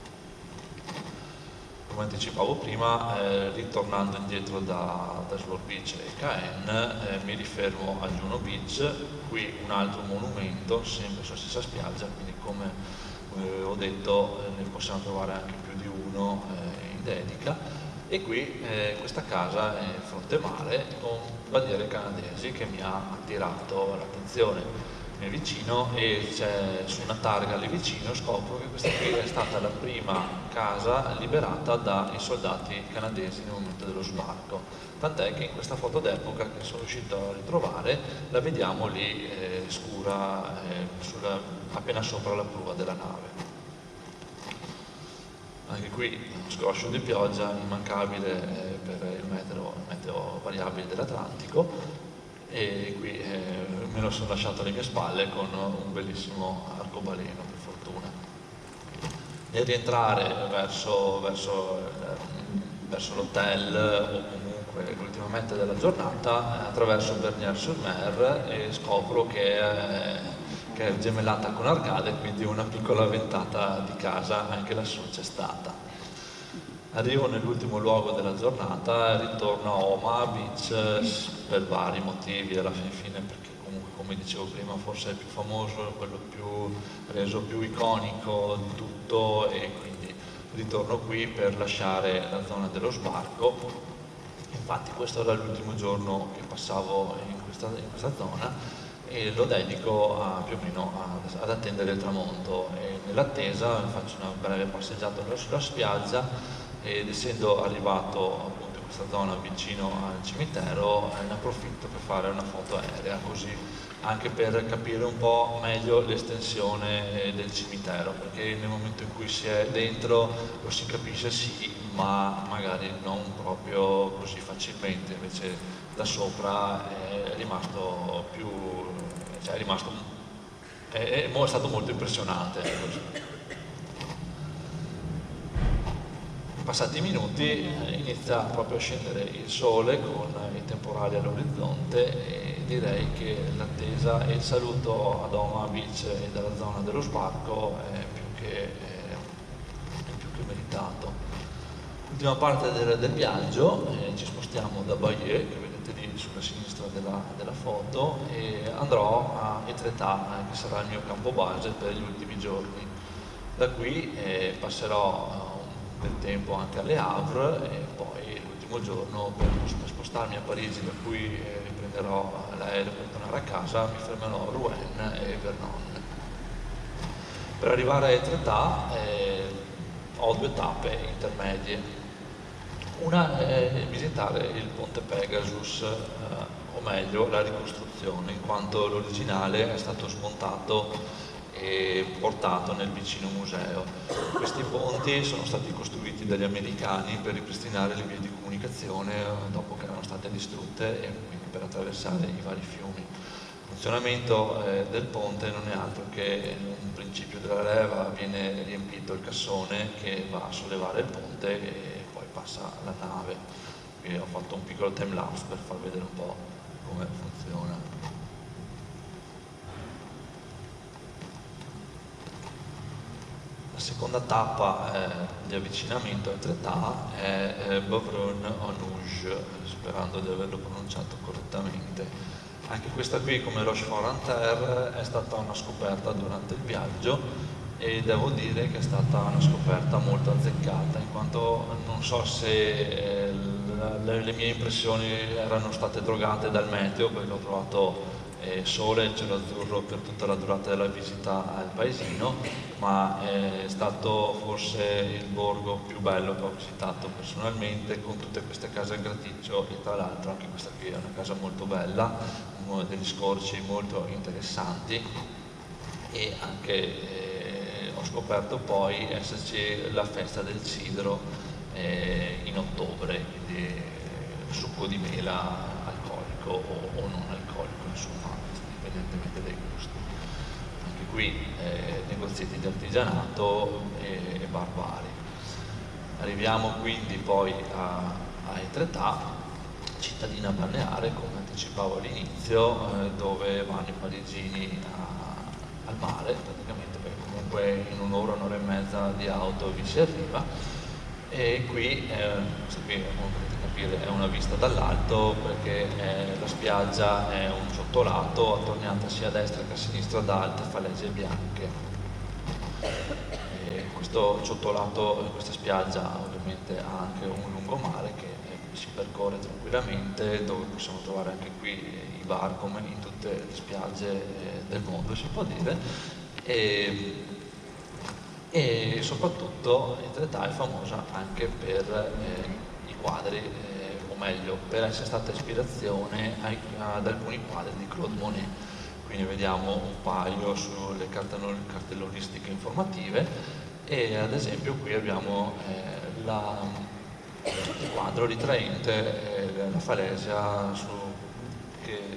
Come anticipavo prima, ritornando indietro da Sword Beach e Caen, mi rifermo a Juno Beach, qui un altro monumento, sempre sulla stessa spiaggia, quindi come ho detto ne possiamo trovare anche più di uno in dedica, e qui questa casa è fronte mare con bandiere canadesi che mi ha attirato l'attenzione. Vicino, e c'è su una targa lì vicino, scopro che questa qui è stata la prima casa liberata dai soldati canadesi nel momento dello sbarco, tant'è che in questa foto d'epoca che sono riuscito a ritrovare la vediamo lì scura appena sopra la prua della nave. Anche qui uno scroscio di pioggia immancabile per il meteo variabile dell'Atlantico, e qui me lo sono lasciato alle mie spalle con un bellissimo arcobaleno, per fortuna. Nel rientrare verso l'hotel o comunque l'ultima meta della giornata attraverso Bernières-sur-Mer e scopro che è gemellata con Arcade, quindi una piccola ventata di casa anche lassù c'è stata. Arrivo nell'ultimo luogo della giornata, ritorno a Omaha Beach per vari motivi alla fine, perché comunque, come dicevo prima, forse è il più famoso, quello più reso più iconico di tutto, e quindi ritorno qui per lasciare la zona dello sbarco. Infatti questo era l'ultimo giorno che passavo in questa zona e lo dedico più o meno ad attendere il tramonto, e nell'attesa faccio una breve passeggiata sulla spiaggia, ed essendo arrivato appunto in questa zona vicino al cimitero ne approfitto per fare una foto aerea, così anche per capire un po' meglio l'estensione del cimitero, perché nel momento in cui si è dentro lo si capisce sì, ma magari non proprio così facilmente, invece da sopra è rimasto più, cioè è stato molto impressionante. Passati i minuti inizia proprio a scendere il sole con i temporali all'orizzonte, e direi che l'attesa e il saluto ad Omaha Beach e dalla zona dello sbarco è più che meritato. Ultima parte del viaggio, ci spostiamo da Bayeux, che vedete lì sulla sinistra della foto, e andrò a Etretat, che sarà il mio campo base per gli ultimi giorni. Da qui passerò del tempo anche alle Havre, e poi l'ultimo giorno per spostarmi a Parigi, da cui riprenderò l'aereo per tornare a casa, mi fermerò a Rouen e Vernon. Per arrivare a Etretat ho due tappe intermedie. Una è visitare il ponte Pegasus, o meglio la ricostruzione, in quanto l'originale è stato smontato e portato nel vicino museo. Questi ponti sono stati costruiti dagli americani per ripristinare le vie di comunicazione dopo che erano state distrutte, e quindi per attraversare i vari fiumi. Un funzionamento del ponte non è altro che un principio della leva, viene riempito il cassone che va a sollevare il ponte e poi passa la nave. Quindi ho fatto un piccolo time lapse per far vedere un po' come funziona. La seconda tappa di avvicinamento a Etretat è Beuvron-en-Auge, sperando di averlo pronunciato correttamente. Anche questa qui, come Rochefort-en-Terre, è stata una scoperta durante il viaggio e devo dire che è stata una scoperta molto azzeccata, in quanto non so se le mie impressioni erano state drogate dal meteo, perché ho trovato sole e cielo azzurro per tutta la durata della visita al paesino, ma è stato forse il borgo più bello che ho visitato personalmente, con tutte queste case a graticcio e tra l'altro anche questa qui è una casa molto bella, degli scorci molto interessanti e anche ho scoperto poi esserci la festa del sidro in ottobre, quindi succo di mela alcolico o non alcolico, insomma, indipendentemente dai gusti. Anche qui negozietti di artigianato e bar vari. Arriviamo quindi poi a Etretat, cittadina balneare, come anticipavo all'inizio, dove vanno i parigini al mare, praticamente, perché comunque in un'ora, un'ora e mezza di auto vi si arriva. E qui, questa qui, come potete capire, è una vista dall'alto, perché la spiaggia è un ciottolato attorniata sia a destra che a sinistra da alte falesie bianche. E questo ciottolato, questa spiaggia ovviamente ha anche un lungomare che si percorre tranquillamente, dove possiamo trovare anche qui i bar come in tutte le spiagge del mondo, si può dire, e soprattutto Etretat è famosa anche per i quadri, o meglio per essere stata ispirazione ad alcuni quadri di Claude Monet. Quindi vediamo un paio sulle cartellonistiche informative e ad esempio qui abbiamo il quadro ritraente la Falesia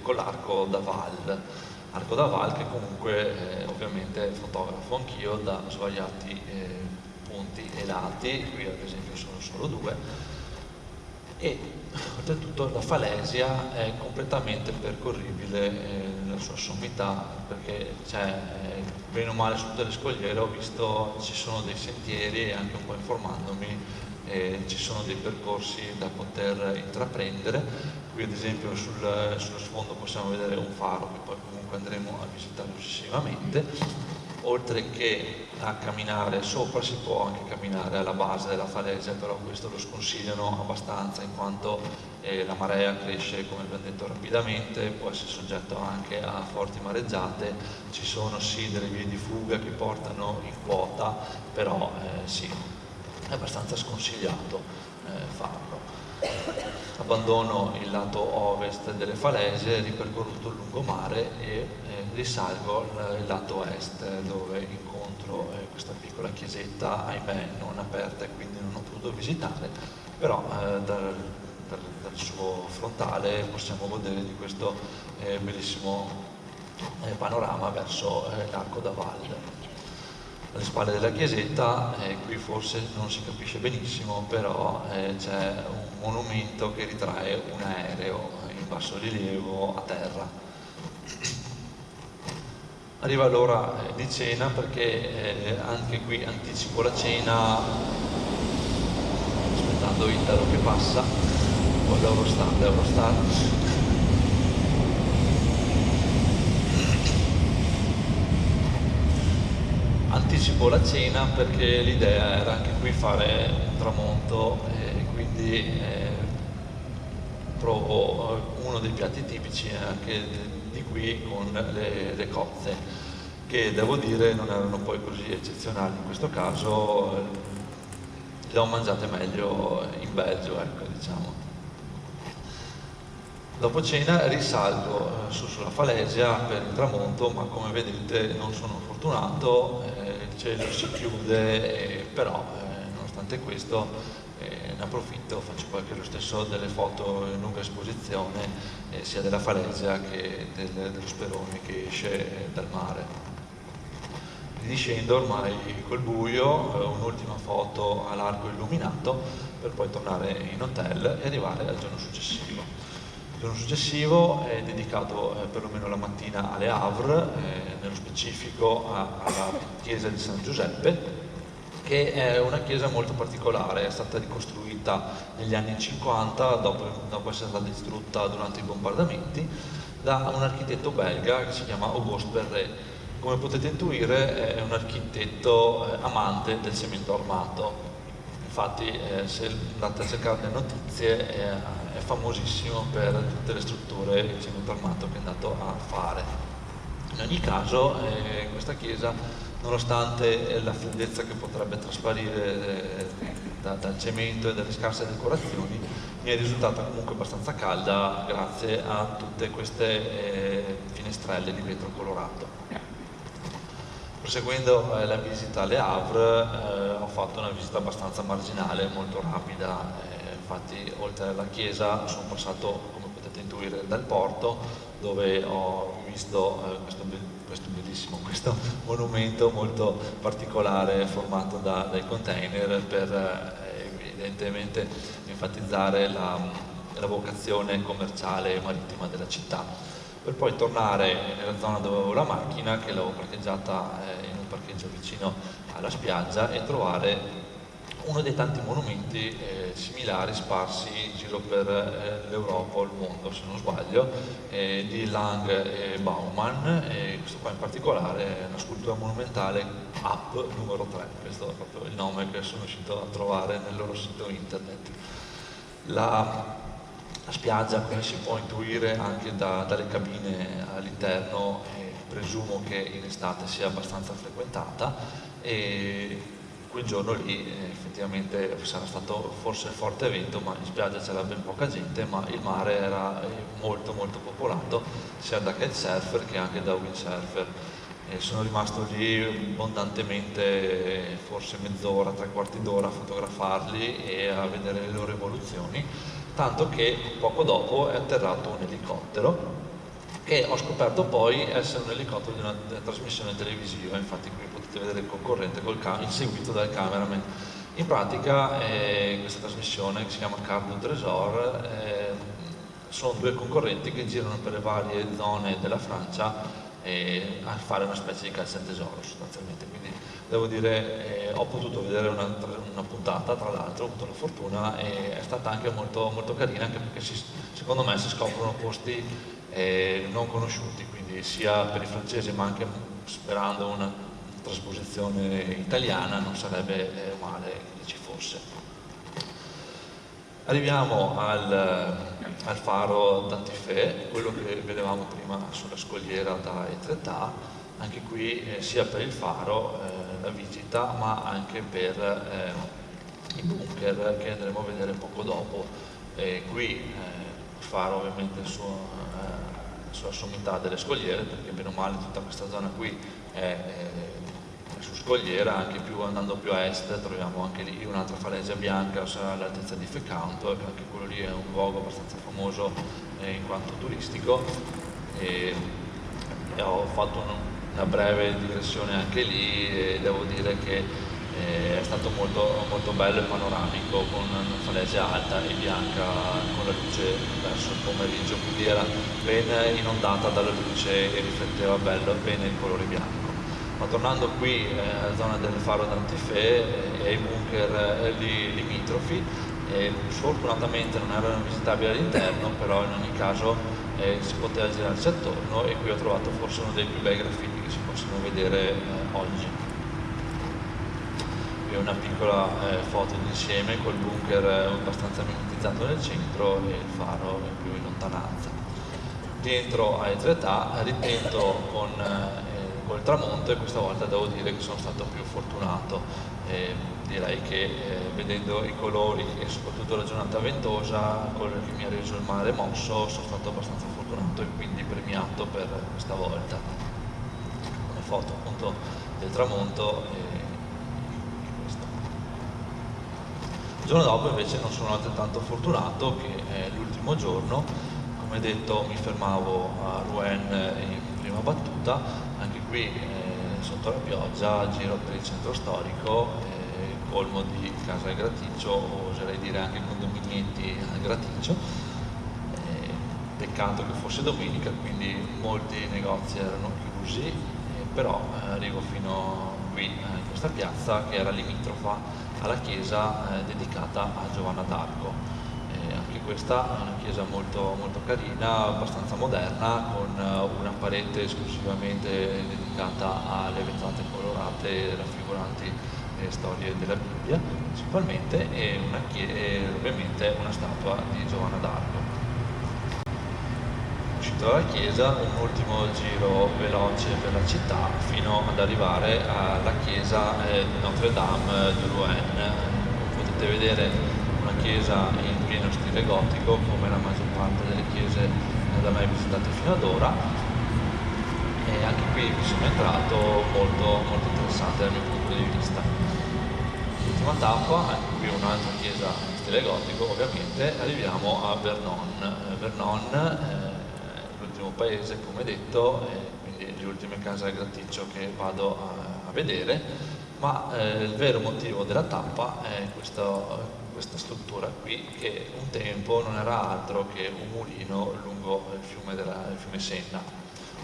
con l'arco da Val. Arco da Val che comunque ovviamente fotografo anch'io da svariati punti e lati, qui ad esempio sono solo due, e oltretutto la Falesia è completamente percorribile nella sua sommità, perché c'è bene o male su tutte le scogliere ho visto ci sono dei sentieri e anche un po' informandomi ci sono dei percorsi da poter intraprendere. Qui ad esempio sullo sfondo possiamo vedere un faro che poi comunque andremo a visitare successivamente. Oltre che a camminare sopra si può anche camminare alla base della falesia, però questo lo sconsigliano abbastanza in quanto la marea cresce, come abbiamo detto, rapidamente, può essere soggetto anche a forti mareggiate. Ci sono sì delle vie di fuga che portano in quota, però sì, è abbastanza sconsigliato farlo. Abbandono il lato ovest delle falesie, ripercorro il lungomare e risalgo il lato est, dove incontro questa piccola chiesetta, ahimè non aperta e quindi non ho potuto visitare, però dal suo frontale possiamo godere di questo bellissimo panorama verso l'arco da Valle. Alle spalle della chiesetta, qui forse non si capisce benissimo, però c'è un monumento che ritrae un aereo in basso rilievo a terra. Arriva l'ora di cena, perché anche qui anticipo la cena, aspettando Italo che passa, poi l'Eurostar. Anticipo la cena perché l'idea era anche qui fare un tramonto e quindi provo uno dei piatti tipici anche di qui con le cozze, che devo dire non erano poi così eccezionali in questo caso, le ho mangiate meglio in Belgio, ecco, diciamo. Dopo cena risalgo sulla Falesia per il tramonto, ma come vedete non sono fortunato, il cielo si chiude, però nonostante nonostante questo ne approfitto, faccio poi anche lo stesso delle foto in lunga esposizione, sia della Falesia che dello Sperone che esce dal mare. Discendo ormai col buio, un'ultima foto a largo illuminato per poi tornare in hotel e arrivare al giorno successivo. Il giorno successivo è dedicato perlomeno la mattina alle Havre, nello specifico alla chiesa di San Giuseppe, che è una chiesa molto particolare, è stata ricostruita negli anni 50 dopo essere stata distrutta durante i bombardamenti da un architetto belga che si chiama Auguste Perret. Come potete intuire è un architetto amante del cemento armato, infatti se andate a cercare le notizie è famosissimo per tutte le strutture in cemento armato che è andato a fare. In ogni caso questa chiesa, nonostante la freddezza che potrebbe trasparire dal cemento e dalle scarse decorazioni, mi è risultata comunque abbastanza calda grazie a tutte queste finestrelle di vetro colorato. Proseguendo la visita alle Havre, ho fatto una visita abbastanza marginale, molto rapida, infatti oltre alla chiesa sono passato, come potete intuire, dal porto, dove ho visto questo monumento molto particolare formato dai container per evidentemente enfatizzare la vocazione commerciale e marittima della città, per poi tornare nella zona dove avevo la macchina, che l'avevo parcheggiata in un parcheggio vicino alla spiaggia, e trovare uno dei tanti monumenti similari sparsi in giro per l'Europa o il mondo, se non sbaglio, di Lang e Baumann, e questo qua in particolare è una scultura monumentale Up numero 3, questo è proprio il nome che sono riuscito a trovare nel loro sito internet. La spiaggia, come si può intuire anche dalle cabine all'interno, presumo che in estate sia abbastanza frequentata, e quel giorno lì effettivamente sarà stato forse forte vento, ma in spiaggia c'era ben poca gente, ma il mare era molto molto popolato sia da kitesurfer che anche da windsurfer. Sono rimasto lì abbondantemente, forse mezz'ora, tre quarti d'ora a fotografarli e a vedere le loro evoluzioni, tanto che poco dopo è atterrato un elicottero che ho scoperto poi essere un elicottero di una trasmissione televisiva. Infatti qui potete vedere il concorrente il seguito dal cameraman. In pratica questa trasmissione, che si chiama Car du Trésor, sono due concorrenti che girano per le varie zone della Francia a fare una specie di caccia al tesoro sostanzialmente. Quindi devo dire, ho potuto vedere una puntata, tra l'altro ho avuto la fortuna, e è stata anche molto, molto carina, anche perché secondo me si scoprono posti non conosciuti, quindi sia per i francesi, ma anche sperando una trasposizione italiana non sarebbe male che ci fosse. Arriviamo al faro d'Antifè, quello che vedevamo prima sulla scogliera da Etretat. Anche qui sia per il faro la visita, ma anche per i bunker che andremo a vedere poco dopo. Qui il faro ovviamente sulla sommità delle scogliere, perché bene o male tutta questa zona qui è su scogliera, anche andando più a est troviamo anche lì un'altra falesia bianca all'altezza di Fécamp, anche quello lì è un luogo abbastanza famoso in quanto turistico, e ho fatto una breve digressione anche lì, e devo dire che è stato molto, molto bello e panoramico, con una falesia alta e bianca con la luce verso il pomeriggio, quindi era ben inondata dalla luce e rifletteva bene il colore bianco. Ma tornando qui alla zona del faro d'Antifè e ai bunker limitrofi, sfortunatamente non erano visitabili all'interno, però in ogni caso si poteva girarci attorno, e qui ho trovato forse uno dei più bei graffiti che si possono vedere oggi. Qui è una piccola foto d'insieme col bunker abbastanza mimetizzato nel centro e il faro più in lontananza. Dentro a Etretat ritento col tramonto, e questa volta devo dire che sono stato più fortunato. Direi che vedendo i colori e soprattutto la giornata ventosa, quello che mi ha reso il mare mosso, sono stato abbastanza fortunato e quindi premiato per questa volta. Una foto appunto del tramonto. giorno dopo invece non sono altrettanto fortunato che l'ultimo giorno, come detto, mi fermavo a Rouen in prima battuta, anche qui sotto la pioggia, giro per il centro storico, colmo di case al Graticcio, o oserei dire anche condominietti al Graticcio. Peccato che fosse domenica, quindi molti negozi erano chiusi, però arrivo fino qui in questa piazza che era limitrofa alla chiesa dedicata a Giovanna d'Arco. Anche questa è una chiesa molto, molto carina, abbastanza moderna, con una parete esclusivamente dedicata alle vetrate colorate raffiguranti le storie della Bibbia principalmente, e ovviamente una statua di Giovanna d'Arco. Uscito dalla chiesa, un ultimo giro veloce per la città fino ad arrivare alla chiesa di Notre Dame de Rouen. Potete vedere una chiesa in pieno stile gotico, come la maggior parte delle chiese da me visitate fino ad ora, e anche qui mi sono entrato molto, molto interessante dal mio punto di vista. Ultima tappa, anche qui un'altra chiesa in stile gotico, ovviamente arriviamo a Vernon. Vernon l'ultimo paese, come detto, quindi le ultime case al Graticcio che vado a vedere, ma il vero motivo della tappa è questa struttura qui, che un tempo non era altro che un mulino lungo il fiume Senna.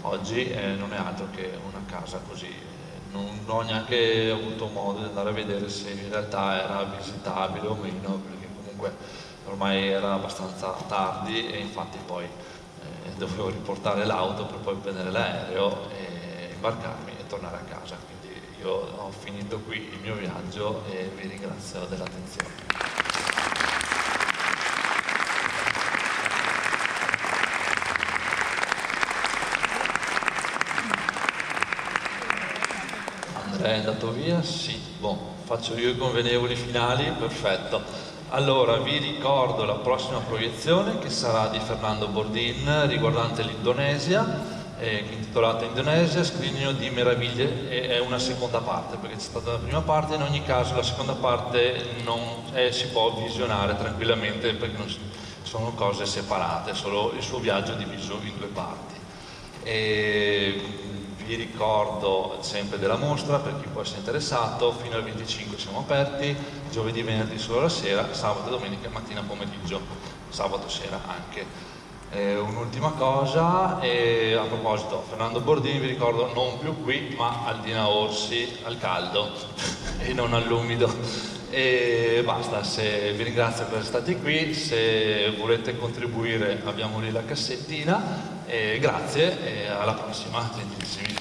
Oggi non è altro che una casa così. Non ho neanche avuto modo di andare a vedere se in realtà era visitabile o meno, perché comunque ormai era abbastanza tardi, e infatti poi dovevo riportare l'auto per poi prendere l'aereo e imbarcarmi e tornare a casa. Quindi io ho finito qui il mio viaggio e vi ringrazio dell'attenzione. Andrea è andato via? Sì, faccio io i convenevoli finali, perfetto. Allora, vi ricordo la prossima proiezione, che sarà di Fernando Bordin, riguardante l'Indonesia, intitolata Indonesia, Scrigno di meraviglie, e è una seconda parte, perché c'è stata la prima parte. In ogni caso la seconda parte si può visionare tranquillamente, perché non sono cose separate, solo il suo viaggio è diviso in due parti. Vi ricordo sempre della mostra, per chi può essere interessato, fino al 25 siamo aperti, giovedì, venerdì solo la sera, sabato e domenica mattina pomeriggio, sabato sera anche. Un'ultima cosa, a proposito, Fernando Bordini, vi ricordo, non più qui, ma al Dina Orsi, al caldo e non all'umido. E basta, vi ringrazio per essere stati qui, se volete contribuire abbiamo lì la cassettina, e grazie e alla prossima, gentilissimi.